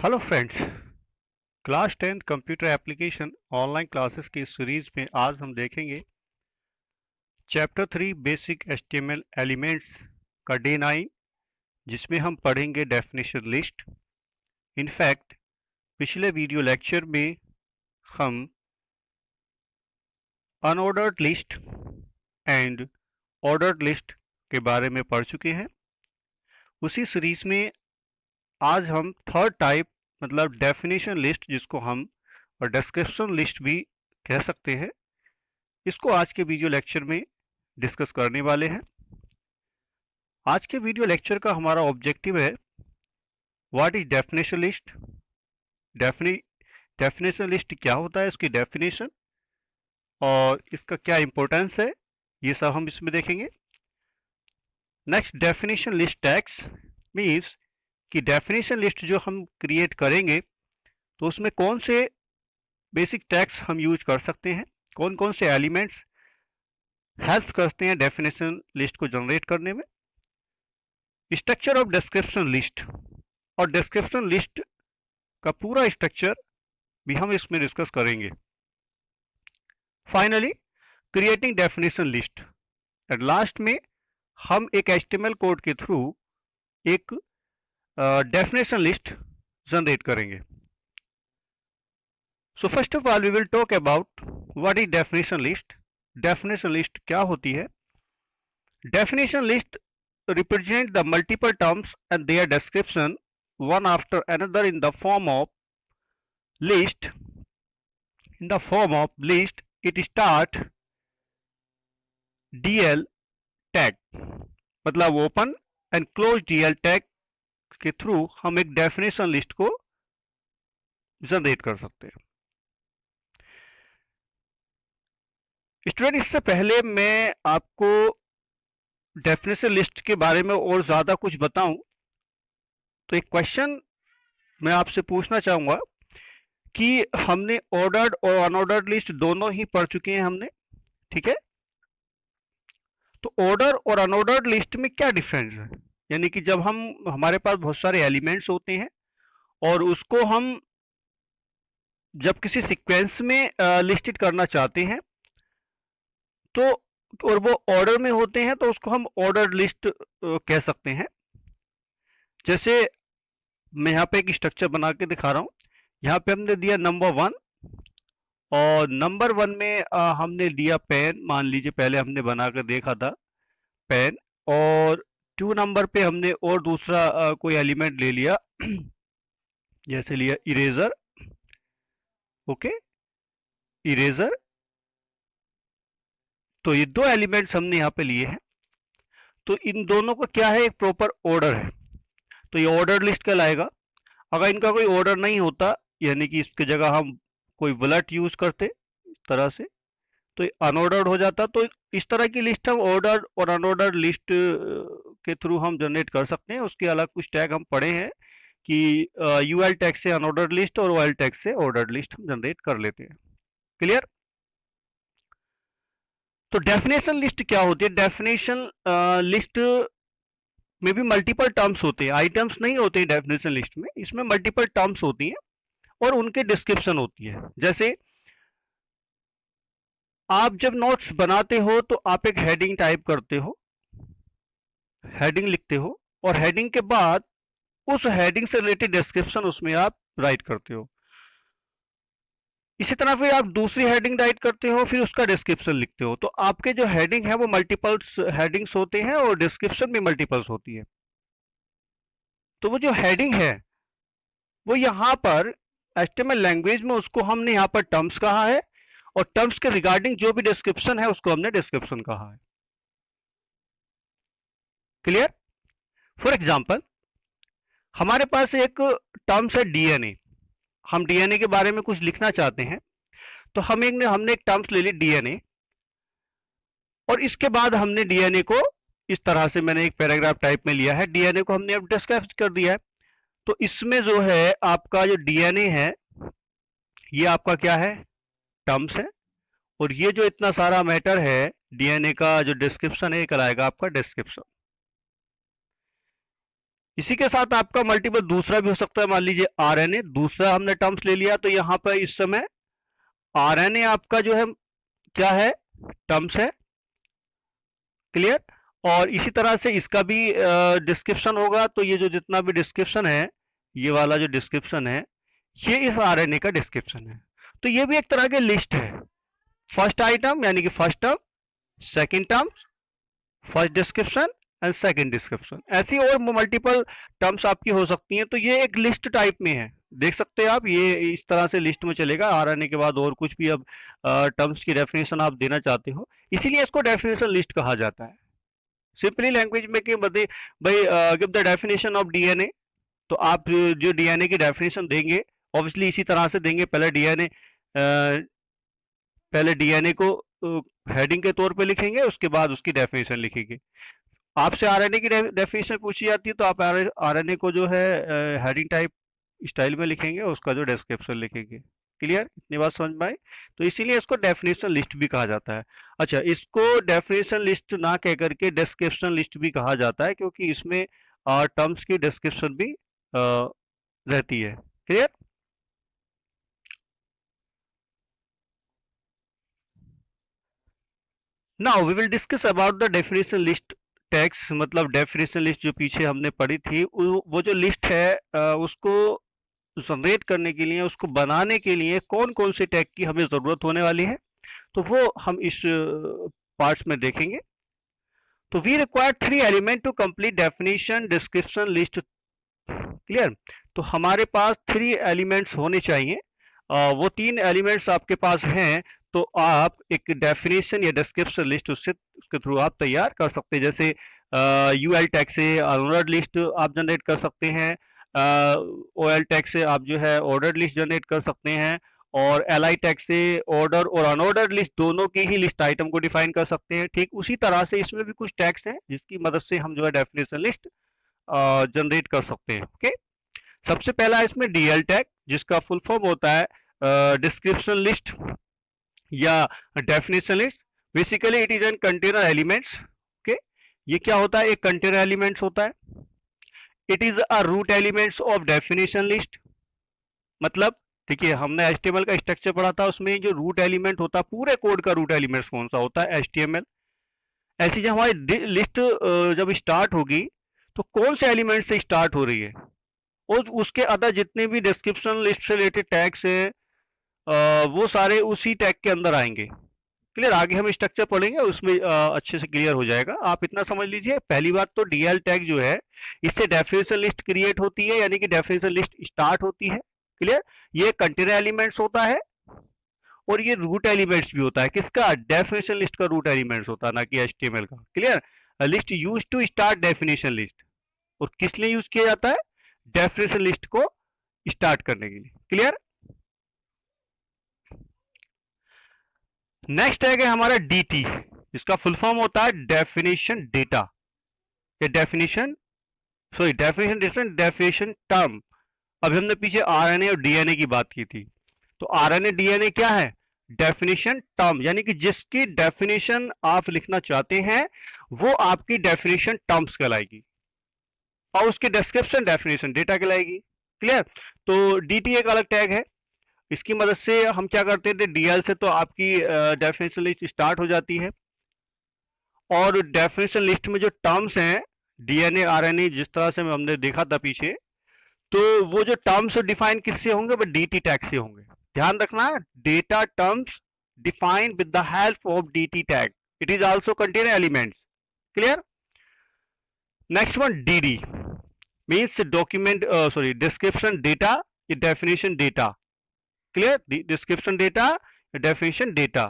Hello friends. Class 10 computer application online classes की series में आज हम देखेंगे चैप्टर 3 बेसिक एचटीएमएल एलिमेंट्स का डे 9, जिसमें हम पढ़ेंगे डेफिनेशन लिस्ट। इनफैक्ट पिछले वीडियो लेक्चर में हम unordered list and ordered list के बारे में पढ़ चुके हैं। उसी सीरीज में आज हम थर्ड टाइप मतलब डेफिनेशन लिस्ट, जिसको हम और डिस्क्रिप्शन लिस्ट भी कह सकते हैं, इसको आज के वीडियो लेक्चर में डिस्कस करने वाले हैं। आज के वीडियो लेक्चर का हमारा ऑब्जेक्टिव है what is definition list, definition list क्या होता है, इसकी डेफिनेशन और इसका क्या इंपॉर्टेंस है, ये सब हम इसमें देखेंगे। Next, definition list tags means कि डेफिनेशन लिस्ट जो हम क्रिएट करेंगे तो उसमें कौन से बेसिक टैग्स हम यूज कर सकते हैं, कौन कौन से एलिमेंट्स हेल्प करते हैं डेफिनेशन लिस्ट को जनरेट करने में। स्ट्रक्चर ऑफ डिस्क्रिप्शन लिस्ट, और डिस्क्रिप्शन लिस्ट का पूरा स्ट्रक्चर भी हम इसमें डिस्कस करेंगे। Finally, creating definition list, and last में हम एक एचटीएमएल कोड के थ्रू एक डेफिनेशन लिस्ट जनरेट करेंगे। So first of all we will talk about what is definition list. Definition list क्या होती है? Definition list represent the multiple terms and their description one after another in the form of list. In the form of list, it start DL tag, मतलब open and close DL tag के through हम एक definition list को generate कर सकते हैं। Student, इससे पहले मैं आपको डेफिनेशन लिस्ट के बारे में और ज्यादा कुछ बताऊं तो एक क्वेश्चन मैं आपसे पूछना चाहूंगा कि हमने ऑर्डर्ड और अनऑर्डर्ड लिस्ट दोनों ही पढ़ चुके हैं हमने, ठीक है? तो ऑर्डर और अनऑर्डर्ड लिस्ट में क्या डिफरेंस है? यानी कि जब हम हमारे पास बहुत सारे एलिमेंट्स होते हैं और उसको हम जब किसी सीक्वेंस में लिस्टेड करना चाहते हैं तो और वो ऑर्डर में होते हैं तो उसको हम ऑर्डर्ड लिस्ट कह सकते हैं। जैसे मैं यहाँ पे एक स्ट्रक्चर बना के दिखा रहा हूँ। यहाँ पे हमने दिया नंबर 1 और नंबर 1 में हमने दिया पेन। मान लीजिए पहले हमने बना कर देखा था पेन, और 2 नंबर पे हमने और दूसरा कोई एलिमेंट ले लिया जैसे लिया इरेजर। Okay, eraser. तो ये दो एलिमेंट्स हमने यहाँ पे लिए हैं, तो इन दोनों का क्या है, एक प्रॉपर ऑर्डर है, तो ये ऑर्डर लिस्ट कहलाएगा। अगर इनका कोई ऑर्डर नहीं होता, यानी कि इसकी जगह हम कोई बुलेट यूज करते इस तरह से, तो अनऑर्डर्ड हो जाता। तो इस तरह की लिस्ट हम ऑर्डर और अनऑर्डर्ड लिस्ट के थ्रू हम जनरेट कर सकते हैं। उसके अलग कुछ टैग हम पढ़े हैं कि यूएल टैग से अनऑर्डर्ड लिस्ट और ओएल टैग से ऑर्डर्ड लिस्ट हम जनरेट कर लेते हैं। क्लियर? तो डेफिनेशन लिस्ट क्या होती है? डेफिनेशन लिस्ट में भी मल्टीपल टर्म्स होते हैं, आइटम्स नहीं होते हैं डेफिनेशन लिस्ट में। इसमें मल्टीपल टर्म्स होती हैं और उनके डिस्क्रिप्शन होती है। जैसे आप जब नोट्स बनाते हो तो आप एक हेडिंग टाइप करते हो, हेडिंग लिखते हो, और हेडिंग के बाद उस हेडिंग से रिलेटेड डिस्क्रिप्शन उसमें आप राइट करते हो। इसी तरह फिर आप दूसरी हेडिंग राइट करते हो, फिर उसका डिस्क्रिप्शन लिखते हो। तो आपके जो हेडिंग है वो मल्टीपल्स हेडिंग्स होते हैं और डिस्क्रिप्शन भी मल्टीपल्स होती है। तो वो जो हेडिंग है वो यहाँ पर एचटीएमएल लैंग्वेज में उसको हमने यहाँ पर टर्म्स कहा है, और टर्म्स के रिगार्डिंग जो भी डिस्क्रिप्शन है उसको हमने डिस्क्रिप्शन कहा है। क्लियर? फॉर एग्जाम्पल, हमारे पास एक टर्म्स है डीएनए। हम डीएनए के बारे में कुछ लिखना चाहते हैं, तो हमने एक टर्म्स ले ली डीएनए, और इसके बाद हमने डीएनए को इस तरह से मैंने एक पैराग्राफ टाइप में लिया है, डीएनए को हमने अब डिस्क्राइब कर दिया है। तो इसमें जो है आपका जो डीएनए है ये आपका क्या है, टर्म्स है, और ये जो इतना सारा मैटर है डीएनए का जो डिस्क्रिप्शन है ये कराएगा आपका डिस्क्रिप्शन। इसी के साथ आपका मल्टीपल दूसरा भी हो सकता है, मान लीजिए आरएनए, दूसरा हमने टर्म्स ले लिया, तो यहाँ पर इस समय आरएनए आपका जो है क्या है, टर्म्स है। क्लियर। और इसी तरह से इसका भी डिस्क्रिप्शन होगा, तो ये जो जितना भी डिस्क्रिप्शन है, ये वाला जो डिस्क्रिप्शन है, ये इस आरएनए का डिस्क्रिप्शन है। तो ये भी एक तरह की लिस्ट है। फर्स्ट आइटम यानी कि first term, second term, first description and second description, ऐसी और मल्टीपल टर्म्स आपकी हो सकती हैं। तो ये एक लिस्ट टाइप में है, देख सकते हैं आप, ये इस तरह से लिस्ट में चलेगा। आरएनए के बाद और कुछ भी अब टर्म्स की डेफिनेशन आप देना चाहते हो, इसीलिए इसको डेफिनेशन लिस्ट कहा जाता है। सिंपली लैंग्वेज में कि भाई give the definition of DNA, तो आप जो डीएनए की डेफिनेशन देंगे, ऑब्वियसली इसी तरह से देंगे। पहले डीएनए को हेडिंग के तौर पे लिखेंगे, उसके बाद उसकी डेफिनेशन लिखेंगे। आपसे आरएनए की डेफिनेशन पूछी जाती है, तो आप आरएनए को जो है हेडिंग टाइप स्टाइल में लिखेंगे, उसका जो डिस्क्रिप्शन लिखेंगे। क्लियर, इतनी बात समझ में आई। तो इसीलिए इसको डेफिनेशन लिस्ट भी कहा जाता है। अच्छा, इसको डेफिनेशन लिस्ट ना कह करके डिस्क्रिप्शन लिस्ट भी कहा जाता है, क्योंकि इसमें टर्म्स की डिस्क्रिप्शन भी रहती है। Clear. Now we will discuss about the definition list tags, मतलब डेफिनेशन लिस्ट जो पीछे हमने पढ़ी थी, वो जो लिस्ट है उसको जनरेट करने के लिए, उसको बनाने के लिए कौन कौन से टैग की हमें ज़रूरत होने वाली है, तो वो हम इस पार्ट्स में देखेंगे। तो we require 3 element to complete definition description list. Clear. तो हमारे पास 3 एलिमेंट्स होने चाहिए। वो 3 एलिमेंट्स आपके पास हैं, तो आप एक डेफिनेशन या डिस्क्रिप्शन लिस्ट उसके थ्रू आप तैयार कर सकते हैं। जैसे यूएल टैग से ऑर्डर्ड लिस्ट आप जनरेट कर सकते हैं, ओएल टैग से आप जो है ऑर्डर्ड लिस्ट जनरेट कर सकते हैं, और एलआई टैग से ऑर्डर और अनऑर्डर्ड लिस्ट दोनों की ही लिस्ट आइटम को डिफाइन कर सकते हैं। ठीक उसी तरह से इसमें भी कुछ टैग्स हैं जिसकी मदद से हम जो है डेफिनेशन लिस्ट जनरेट कर सकते हैं। ओके। सबसे पहला इसमें डीएल टैग, जिसका फुल फॉर्म होता है डिस्क्रिप्शन लिस्ट या definition list. Basically it is an container elements. Okay. ये क्या होता है, एक कंटेनर एलिमेंट्स होता है। It is a root elements of definition list. मतलब देखिए, हमने HTML का स्ट्रक्चर पढ़ा था, उसमें जो रूट एलिमेंट होता है, पूरे कोड का रूट एलिमेंट्स कौन सा होता है, HTML। ऐसी जब हमारी लिस्ट जब स्टार्ट होगी, तो कौन से एलिमेंट से स्टार्ट हो रही है, और उसके अदर जितने भी डिस्क्रिप्शन लिस्ट से रिलेटेड टैग्स हैं, वो सारे उसी टैग के अंदर आएंगे। क्लियर। आगे हम स्ट्रक्चर पढ़ेंगे, उसमें अच्छे से क्लियर हो जाएगा। आप इतना समझ लीजिए, पहली बात तो डीएल टैग जो है, इससे डेफिनेशन लिस्ट क्रिएट होती है, यानी कि डेफिनेशन लिस्ट स्टार्ट होती है। क्लियर। ये कंटेनर एलिमेंट्स होता है, और ये रूट एलिमेंट्स भी होता है। किसका, डेफिनेशन लिस्ट का रूट एलिमेंट्स होता है, ना कि HTML का। Clear. List use to start definition list, और किस लिए यूज किया जाता है, डेफिनेशन लिस्ट को स्टार्ट करने के लिए। क्लियर। नेक्स्ट टैग है हमारा DT, जिसका फुल फॉर्म होता है डेफिनेशन डेटा, या डेफिनेशन टर्म। अभी हमने पीछे आरएनए और डीएनए की बात की थी, तो आरएनए डीएनए क्या है, डेफिनेशन टर्म, यानी कि जिसकी डेफिनेशन आप लिखना चाहते हैं, वो आपकी डेफिनेशन टर्म्स कहलाएगी, और उसकी डिस्क्रिप्शन डेफिनेशन डेटा कहलाएगी। क्लियर। तो DT एक अलग टैग है। इसकी मदद से हम क्या करते थे, DL से तो आपकी डेफिनेशन लिस्ट स्टार्ट हो जाती है, और डेफिनेशन लिस्ट में जो टर्म्स हैं, डीएनए आरएनए जिस तरह से हमने देखा था पीछे, तो वो जो टर्म्स डिफाइन किससे होंगे, वो DT टैग से होंगे। ध्यान रखना, data terms defined with the help of DT tag, it is also contain elements. Clear. Next one DD means document description data, definition data. Clear. Description data, definition data.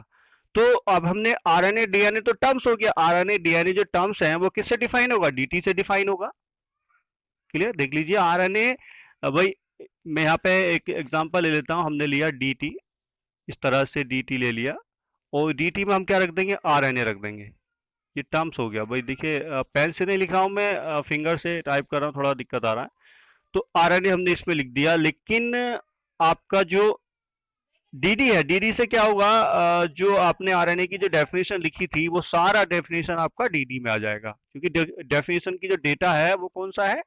तो अब हमने RNA DNA तो terms हो गया, RNA DNA जो terms हैं वो किससे डिफाइन होगा, DT से डिफाइन होगा। क्लियर। देख लीजिए आरएनए, भाई मैं यहाँ पे एक एग्जांपल ले लेता हूँ। हमने लिया DT, इस तरह से DT ले लिया, और DT में हम क्या रख देंगे, आरएनए रख देंगे। ये टर्म्स हो गया। भाई देखिए, पेन से नहीं लिख रहा हूँ मैं, फिंगर से टाइप कर रहा हूँ, थोड़ा दिक्कत आ रहा है। तो आरएनए हमने इसमें लिख दिया, लेकिन आपका जो DD है, DD से क्या होगा, जो आपने आरएनए की जो डेफिनेशन लिखी थी, वो सारा डेफिनेशन आपका DD में आ जाएगा, क्योंकि डेफिनेशन की जो डेटा है वो कौन सा है,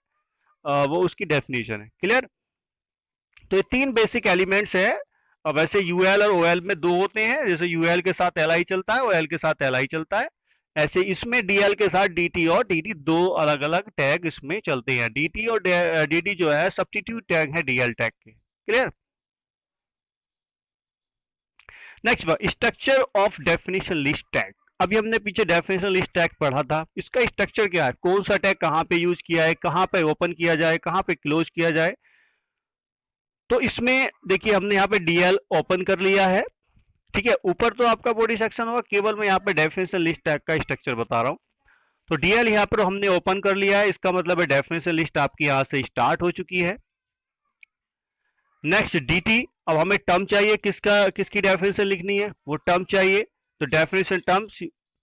वो उसकी डेफिनेशन है। क्लियर? तो ये तीन बेसिक एलिमेंट्स है। वैसे यूएल और ओएल में दो होते हैं, जैसे यूएल के साथ एलआई चलता है, ओएल के साथ एलआई चलता है। ऐसे इसमें डीएल के साथ डीटी और डीडी दो अलग अलग टैग इसमें चलते हैं। डीटी और डीडी जो है सब्स्टिट्यूट टैग है डीएल टैग के। Clear? Next structure of definition list tag. अभी हमने पीछे डेफिनेशन लिस्ट टैग पढ़ा था, इसका स्ट्रक्चर क्या है, कौन सा टैग कहाँ पे यूज किया है, कहाँ पे ओपन किया जाए, कहाँ पे क्लोज किया जाए। तो इसमें देखिए हमने यहाँ पे डीएल ओपन कर लिया है, ठीक है। ऊपर तो आपका बॉडी सेक्शन होगा, केवल मैं यहाँ पे डेफिनेशन लिस्ट टैग का स्ट्रक्चर बता रहा हूँ। तो डीएल यहाँ पर हमने ओपन कर लिया है, इसका मतलब है डेफिनेशन लिस्ट आपकी यहाँ से स्टार्ट हो चुकी है। नेक्स्ट डीटी, अब हमें टर्म चाहिए, किसकी डेफिनेशन लिखनी है, वो टर्म चाहिए। तो डेफिनेशन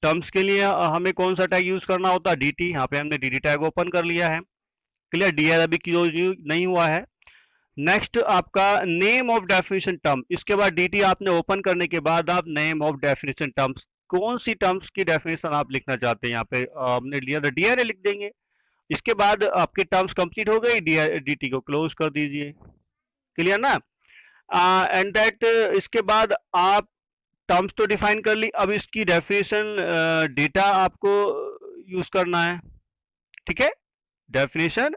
टर्म्स के लिए हमें कौन सा टैग यूज करना होता है, डीटी। यहाँ पे हमने डीटी टैग ओपन कर लिया है। क्लियर? डीएल अभी क्लोज नहीं हुआ है। नेक्स्ट आपका नेम ऑफ डेफिनेशन टर्म, इसके बाद डीटी आपने ओपन करने के बाद आप नेम ऑफ डेफिनेशन टर्म्स, कौन सी टर्म्स की डेफिनेशन आप लिखना चाहते हैं, यहाँ पे हमने लिया था डीआरए लिख देंगे। इसके बाद आपकी टर्म्स कंप्लीट हो गई, डीटी को क्लोज कर दीजिए। क्लियर ना? एंड दैट इसके बाद आप टर्म्स तो डिफाइन कर ली, अब इसकी डेफिनेशन डेटा आपको यूज करना है, ठीक है। डेफिनेशन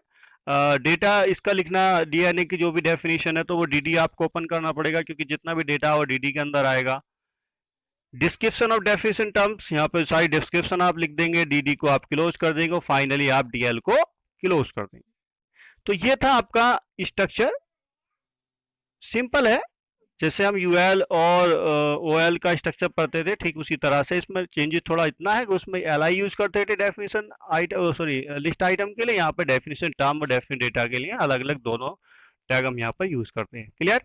डेटा इसका लिखना, डीएनए की जो भी डेफिनेशन है तो वो डीडी आपको ओपन करना पड़ेगा, क्योंकि जितना भी डेटा वो डीडी के अंदर आएगा। डिस्क्रिप्शन ऑफ डेफिनेशन टर्म्स, यहाँ पे सारी डिस्क्रिप्शन आप लिख देंगे, डीडी को आप क्लोज कर देंगे, फाइनली आप डीएल को क्लोज कर देंगे। तो ये था आपका स्ट्रक्चर, सिंपल है। जैसे हम यूएल और ओएल का स्ट्रक्चर पढ़ते थे, ठीक उसी तरह से इसमें चेंजेस थोड़ा इतना है कि उसमें एलआई यूज करते थे definition item, sorry list item के लिए, यहाँ पे डेफिनेशन टर्म और डेफिनेट डेटा के लिए अलग अलग दोनों टैग हम यहाँ पर यूज करते हैं। Clear?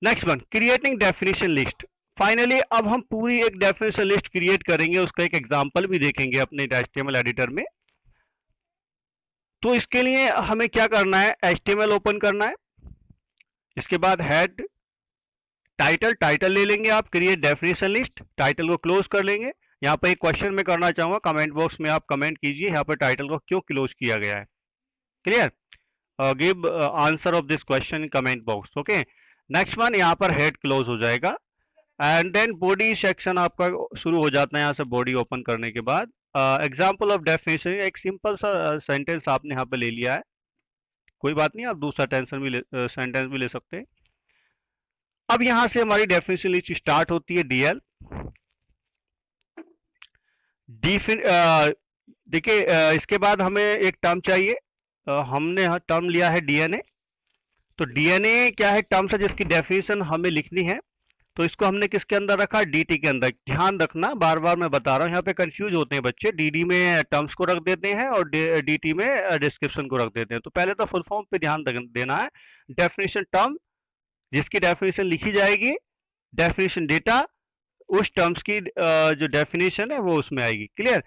Next one, creating definition list. Finally अब हम पूरी एक डेफिनेशन लिस्ट क्रिएट करेंगे, उसका एक एग्जाम्पल भी देखेंगे अपने एचटीएमएल एडिटर में। तो इसके लिए हमें क्या करना है, एचटीएमएल ओपन करना है, इसके बाद हेड टाइटल ले लेंगे आप, क्रिएट डेफिनेशन लिस्ट, टाइटल को क्लोज कर लेंगे। यहाँ पर एक क्वेश्चन में करना चाहूंगा, कमेंट बॉक्स में आप कमेंट कीजिए यहाँ पर टाइटल को क्यों क्लोज किया गया है। Clear? Give answer of this question in comment box. Okay, next one, यहाँ पर हेड क्लोज हो जाएगा एंड देन बॉडी सेक्शन आपका शुरू हो जाता है यहाँ से, बॉडी ओपन करने के बाद एग्जाम्पल ऑफ डेफिनेशन, एक सिंपल सा सेंटेंस आपने यहाँ पे ले लिया है, कोई बात नहीं, आप दूसरा सेंटेंस भी ले सकते हैं। अब यहां से हमारी डेफिनेशन लिस्ट स्टार्ट होती है, डीएल। देखिए इसके बाद हमें एक टर्म चाहिए, हमने टर्म लिया है डीएनए। तो डीएनए क्या है, टर्म्स है जिसकी डेफिनेशन हमें लिखनी है। तो इसको हमने किसके अंदर रखा, डीटी के अंदर। ध्यान रखना, बार बार मैं बता रहा हूँ, यहाँ पे कंफ्यूज होते हैं बच्चे, डीडी में टर्म्स को रख देते हैं और डीटी में डिस्क्रिप्शन को रख देते हैं। तो पहले तो फुल फॉर्म पे ध्यान देना है। डेफिनेशन टर्म जिसकी डेफिनेशन लिखी जाएगी, डेफिनेशन डेटा उस टर्म्स की जो डेफिनेशन है वो उसमें आएगी। क्लियर?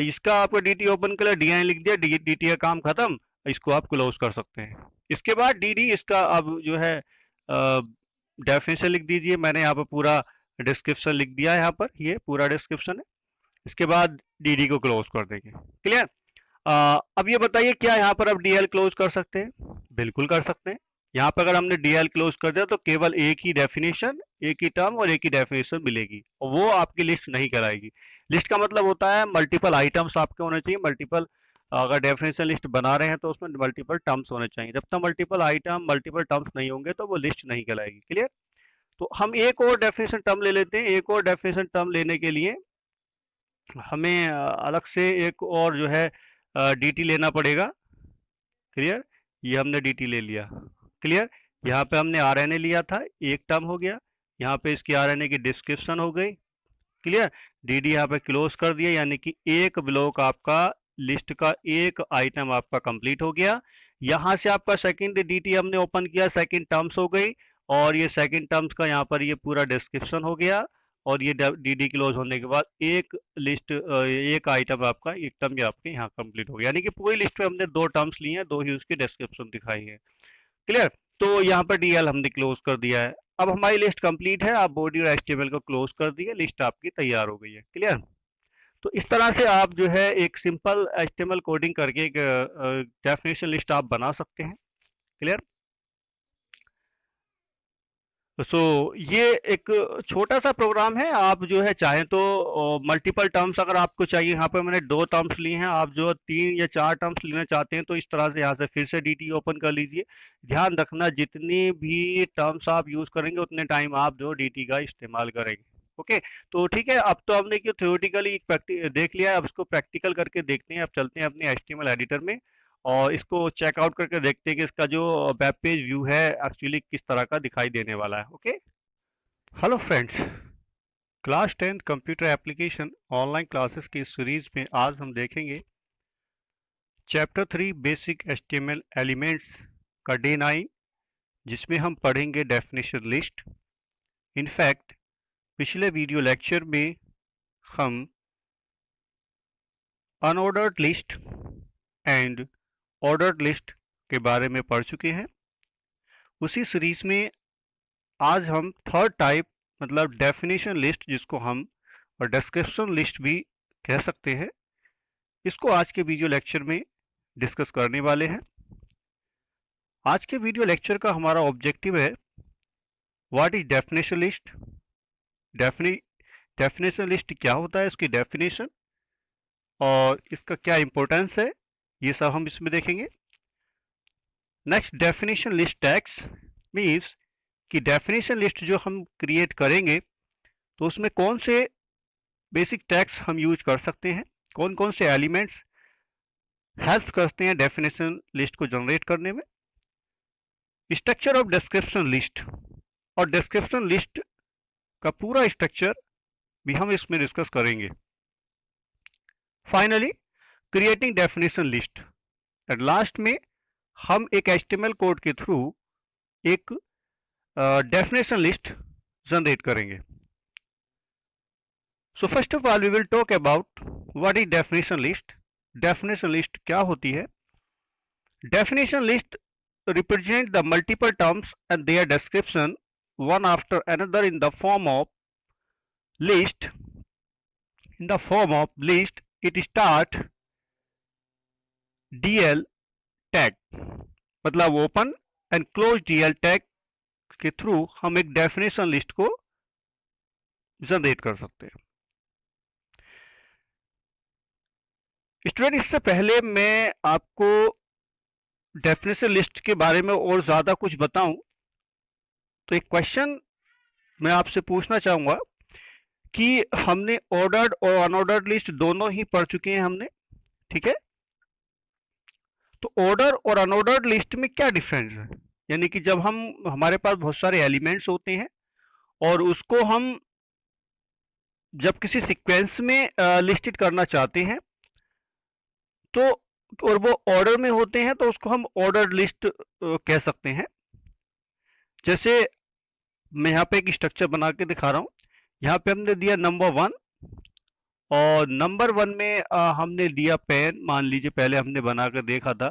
इसका आपको डीटी ओपन कर लिया, डीएन लिख दिया, डीटी का काम खत्म, इसको आप क्लोज कर सकते हैं। इसके बाद डीडी, इसका अब जो है डेफिनेशन लिख दीजिए, मैंने यहाँ पर पूरा डिस्क्रिप्शन लिख दिया है, यहाँ पर ये पूरा डिस्क्रिप्शन है। इसके बाद डीडी को क्लोज कर देंगे। क्लियर? अब ये बताइए क्या यहाँ पर अब डीएल क्लोज कर सकते हैं? बिल्कुल कर सकते हैं। यहाँ पर अगर हमने डीएल क्लोज कर दिया तो केवल एक ही डेफिनेशन, एक ही टर्म और एक ही डेफिनेशन मिलेगी, और वो आपकी लिस्ट नहीं कराएगी। लिस्ट का मतलब होता है मल्टीपल आइटम्स आपके होने चाहिए, मल्टीपल, अगर डेफिनेशन लिस्ट बना रहे हैं तो उसमें मल्टीपल टर्म्स होने चाहिए। जब तक मल्टीपल आइटम, मल्टीपल टर्म्स नहीं होंगे तो वो लिस्ट नहीं कहलाएगी। क्लियर? तो हम एक और डेफिनेशन टर्म ले लेते हैं। एक और डेफिनेशन टर्म लेने के लिए हमें अलग से एक और जो है डीटी लेना पड़ेगा। क्लियर? ये हमने डीटी ले लिया। क्लियर? यहाँ पे हमने आरएनए लिया था, एक टर्म हो गया, यहाँ पे इसकी आरएनए की डिस्क्रिप्शन हो गई। क्लियर? डीडी यहाँ पे क्लोज कर दिया, यानी कि एक ब्लॉक आपका, लिस्ट का एक आइटम आपका कंप्लीट हो गया। यहाँ से आपका सेकंड डीटी हमने ओपन किया, सेकंड टर्म्स हो गई, और ये सेकंड टर्म्स का यहाँ पर ये पूरा डिस्क्रिप्शन हो गया, और ये डीडी क्लोज होने के बाद एक लिस्ट, एक आइटम आपका, एक टर्म आपके यहाँ कंप्लीट हो गया, यानी कि पूरी लिस्ट में हमने दो टर्म्स लिए हैं, दो ही उसकी डिस्क्रिप्शन दिखाई है। क्लियर? तो यहाँ पर डीएल हमने क्लोज कर दिया है। अब हमारी लिस्ट कंप्लीट है, आप बॉडी और एचटीएमएल को क्लोज कर दिए, लिस्ट आपकी तैयार हो गई है। क्लियर? तो इस तरह से आप जो है एक सिंपल HTML कोडिंग करके एक डेफिनेशन लिस्ट आप बना सकते हैं। क्लियर? सो ये एक छोटा सा प्रोग्राम है। आप जो है चाहें तो मल्टीपल टर्म्स अगर आपको चाहिए, यहाँ पे मैंने 2 टर्म्स लिए हैं, आप जो 3 या 4 टर्म्स लेना चाहते हैं तो इस तरह से यहाँ से फिर से DT ओपन कर लीजिए। ध्यान रखना जितनी भी टर्म्स आप यूज करेंगे उतने टाइम आप जो DT का इस्तेमाल करेंगे। ओके, तो ठीक है, अब तो हमने क्यों थ्योरेटिकली देख लिया है, अब इसको प्रैक्टिकल करके देखते हैं। अब चलते हैं अपने HTML एडिटर में और इसको चेकआउट करके देखते हैं कि इसका जो वेब पेज व्यू है एक्चुअली किस तरह का दिखाई देने वाला है। Okay, hello friends, class 10 computer application online classes की सीरीज में आज हम देखेंगे चैप्टर 3 बेसिक HTML एलिमेंट्स का डे 9, जिसमें हम पढ़ेंगे डेफिनेशन लिस्ट। इनफैक्ट पिछले वीडियो लेक्चर में हम unordered list and ordered list के बारे में पढ़ चुके हैं। उसी सीरीज में आज हम थर्ड टाइप मतलब डेफिनेशन लिस्ट, जिसको हम और डिस्क्रिप्शन लिस्ट भी कह सकते हैं, इसको आज के वीडियो लेक्चर में डिस्कस करने वाले हैं। आज के वीडियो लेक्चर का हमारा ऑब्जेक्टिव है what is definition list, definition list क्या होता है, इसकी डेफिनेशन और इसका क्या इंपॉर्टेंस है, ये सब हम इसमें देखेंगे। Next, definition list tags means कि डेफिनेशन लिस्ट जो हम क्रिएट करेंगे तो उसमें कौन से बेसिक टैग्स हम यूज कर सकते हैं, कौन कौन से एलिमेंट्स हेल्प करते हैं डेफिनेशन लिस्ट को जनरेट करने में। स्ट्रक्चर ऑफ डिस्क्रिप्शन लिस्ट, और डिस्क्रिप्शन लिस्ट का पूरा स्ट्रक्चर भी हम इसमें डिस्कस करेंगे। Finally, creating definition list, and last में हम एक HTML कोड के थ्रू एक डेफिनेशन लिस्ट जनरेट करेंगे। So first of all we will talk about what is definition list. Definition list क्या होती है? Definition list represent the multiple terms and their description one after another in the form of list. In the form of list, it start DL tag, मतलब open and close DL tag के through हम एक definition list को generate कर सकते हैं। Student, इससे पहले मैं आपको डेफिनेशन लिस्ट के बारे में और ज्यादा कुछ बताऊं तो एक क्वेश्चन मैं आपसे पूछना चाहूंगा कि हमने ऑर्डर्ड और अनऑर्डर्ड लिस्ट दोनों ही पढ़ चुके हैं हमने, ठीक है? तो ऑर्डर और अनऑर्डर्ड लिस्ट में क्या डिफरेंस है? यानी कि जब हम हमारे पास बहुत सारे एलिमेंट्स होते हैं और उसको हम जब किसी सीक्वेंस में लिस्टेड करना चाहते हैं तो और वो ऑर्डर में होते हैं तो उसको हम ऑर्डर्ड लिस्ट कह सकते हैं। जैसे मैं यहाँ पे एक स्ट्रक्चर बना के दिखा रहा हूँ। यहाँ पे हमने दिया नंबर 1 और नंबर 1 में हमने दिया पेन। मान लीजिए पहले हमने बना कर देखा था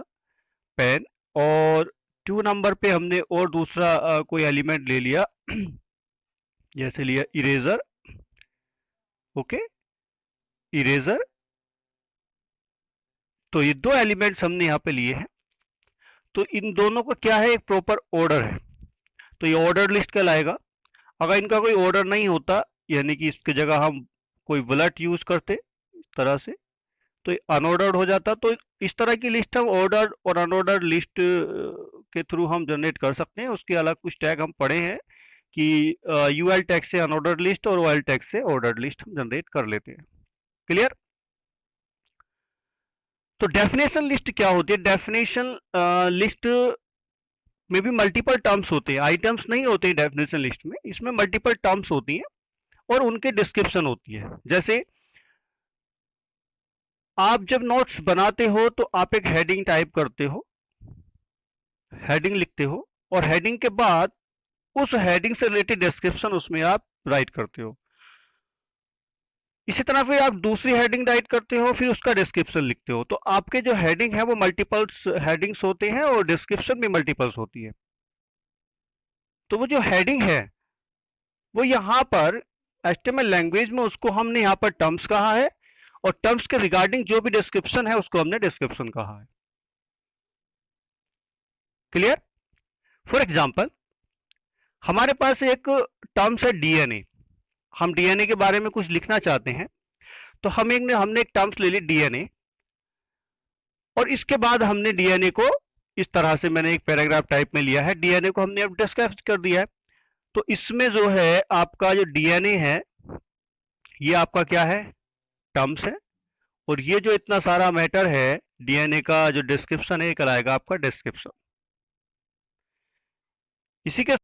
पेन, और 2 नंबर पे हमने और दूसरा कोई एलिमेंट ले लिया जैसे लिया इरेजर। Okay, eraser. तो ये 2 एलिमेंट्स हमने यहाँ पे लिए हैं। तो इन दोनों का क्या है, एक प्रॉपर ऑर्डर है, तो ये ऑर्डर लिस्ट कहलाएगा। अगर इनका कोई ऑर्डर नहीं होता, यानी कि इसकी जगह हम कोई बुलेट यूज करते इस तरह से, तो ये अनऑर्डर्ड हो जाता। तो इस तरह की लिस्ट हम ऑर्डर्ड और अनऑर्डर्ड लिस्ट के थ्रू हम जनरेट कर सकते हैं। उसके अलग कुछ टैग हम पढ़े हैं कि यूएल टैग से अनऑर्डर्ड लिस्ट और ओएल टैग से ऑर्डर्ड लिस्ट हम जनरेट कर लेते हैं। क्लियर? तो डेफिनेशन लिस्ट क्या होती है? डेफिनेशन लिस्ट में भी मल्टीपल टर्म्स होते हैं, आइटम्स नहीं होते हैं डेफिनेशन लिस्ट में। इसमें मल्टीपल टर्म्स होती हैं और उनके डिस्क्रिप्शन होती है। जैसे आप जब नोट्स बनाते हो तो आप एक हेडिंग टाइप करते हो, हेडिंग लिखते हो, और हेडिंग के बाद उस हेडिंग से रिलेटेड डिस्क्रिप्शन उसमें आप राइट करते हो। इसी तरह फिर आप दूसरी हेडिंग राइट करते हो, फिर उसका डिस्क्रिप्शन लिखते हो। तो आपके जो हेडिंग है वो मल्टीपल्स हेडिंग्स होते हैं और डिस्क्रिप्शन भी मल्टीपल्स होती है। तो वो जो हेडिंग है वो यहाँ पर HTML लैंग्वेज में उसको हमने यहाँ पर टर्म्स कहा है, और टर्म्स के रिगार्डिंग जो भी डिस्क्रिप्शन है उसको हमने डिस्क्रिप्शन कहा है। क्लियर? फॉर एग्जाम्पल, हमारे पास एक टर्म्स है डीएनए। हम डीएनए के बारे में कुछ लिखना चाहते हैं, तो हमने एक टर्म्स ले ली डीएनए, और इसके बाद हमने डीएनए को इस तरह से मैंने एक पैराग्राफ टाइप में लिया है, डीएनए को हमने अब डिस्कस कर दिया है। तो इसमें जो है आपका जो डीएनए है ये आपका क्या है, टर्म्स है, और ये जो इतना सारा मैटर है डीएनए का जो डिस्क्रिप्शन है ये कराएगा आपका डिस्क्रिप्शन। इसी के